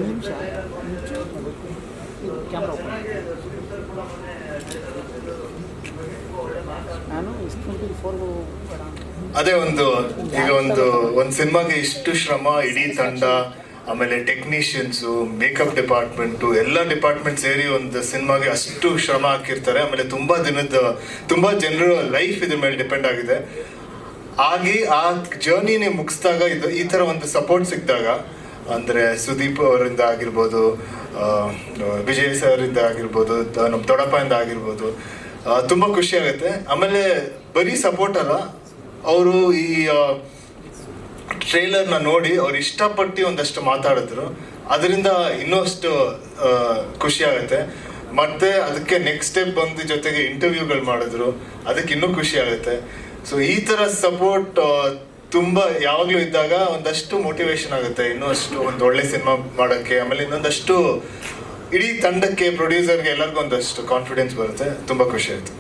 ನಿಮಿಷ camera open ನಾನು ಅದೇ ಒಂದು ಸಿನಿಮಾಗೆ ಇಷ್ಟು ಶ್ರಮ, ಇಡೀ ತಂಡ, ಆಮೇಲೆ ಟೆಕ್ನಿಷಿಯನ್ಸು, ಮೇಕಪ್ ಡಿಪಾರ್ಟ್ಮೆಂಟು, ಎಲ್ಲ ಡಿಪಾರ್ಟ್ಮೆಂಟ್ ಸೇರಿ ಒಂದು ಸಿನಿಮಾಗೆ ಅಷ್ಟು ಶ್ರಮ ಹಾಕಿರ್ತಾರೆ. ಆಮೇಲೆ ತುಂಬಾ ಜನರು ಲೈಫ್ ಇದ್ರ ಮೇಲೆ ಡಿಪೆಂಡ್ ಆಗಿದೆ. ಆ ಜರ್ನಿನೇ ಮುಗಿಸಿದಾಗ ಈ ಥರ ಒಂದು ಸಪೋರ್ಟ್ ಸಿಕ್ಕಿದಾಗ, ಅಂದರೆ ಸುದೀಪ್ ಅವರಿಂದ ಆಗಿರ್ಬೋದು, ವಿಜಯ್ ಸರ್ ಇಂದ ಆಗಿರ್ಬೋದು, ನಮ್ಮ ದೊಡ್ಡಪ್ಪಯಿಂದ ಆಗಿರ್ಬೋದು, ತುಂಬ ಖುಷಿ ಆಗುತ್ತೆ. ಆಮೇಲೆ ಬರೀ ಸಪೋರ್ಟ್ ಅಲ್ಲ, ಅವರು ಈ ಟ್ರೇಲರ್ನ ನೋಡಿ ಅವ್ರು ಇಷ್ಟಪಟ್ಟು ಒಂದಷ್ಟು ಮಾತಾಡಿದ್ರು. ಅದರಿಂದ ಇನ್ನಷ್ಟು ಖುಷಿ ಆಗುತ್ತೆ. ಮತ್ತೆ ಅದಕ್ಕೆ ನೆಕ್ಸ್ಟ್ ಸ್ಟೆಪ್ ಬಂದು ಜೊತೆಗೆ ಇಂಟರ್ವ್ಯೂಗಳು ಮಾಡಿದ್ರು, ಅದಕ್ಕೆ ಇನ್ನೂ ಖುಷಿ ಆಗುತ್ತೆ. ಸೊ ಈ ಥರ ಸಪೋರ್ಟ್ ತುಂಬ ಯಾವಾಗಲೂ ಇದ್ದಾಗ ಒಂದಷ್ಟು ಮೋಟಿವೇಶನ್ ಆಗುತ್ತೆ, ಇನ್ನಷ್ಟು ಒಂದು ಒಳ್ಳೆ ಸಿನಿಮಾ ಮಾಡೋಕ್ಕೆ. ಆಮೇಲೆ ಇನ್ನೊಂದಷ್ಟು ಇಡೀ ತಂಡಕ್ಕೆ, ಪ್ರೊಡ್ಯೂಸರ್ಗೆ ಎಲ್ಲರಿಗೂ ಒಂದಷ್ಟು ಕಾನ್ಫಿಡೆನ್ಸ್ ಬರುತ್ತೆ. ತುಂಬ ಖುಷಿ ಆಯಿತು.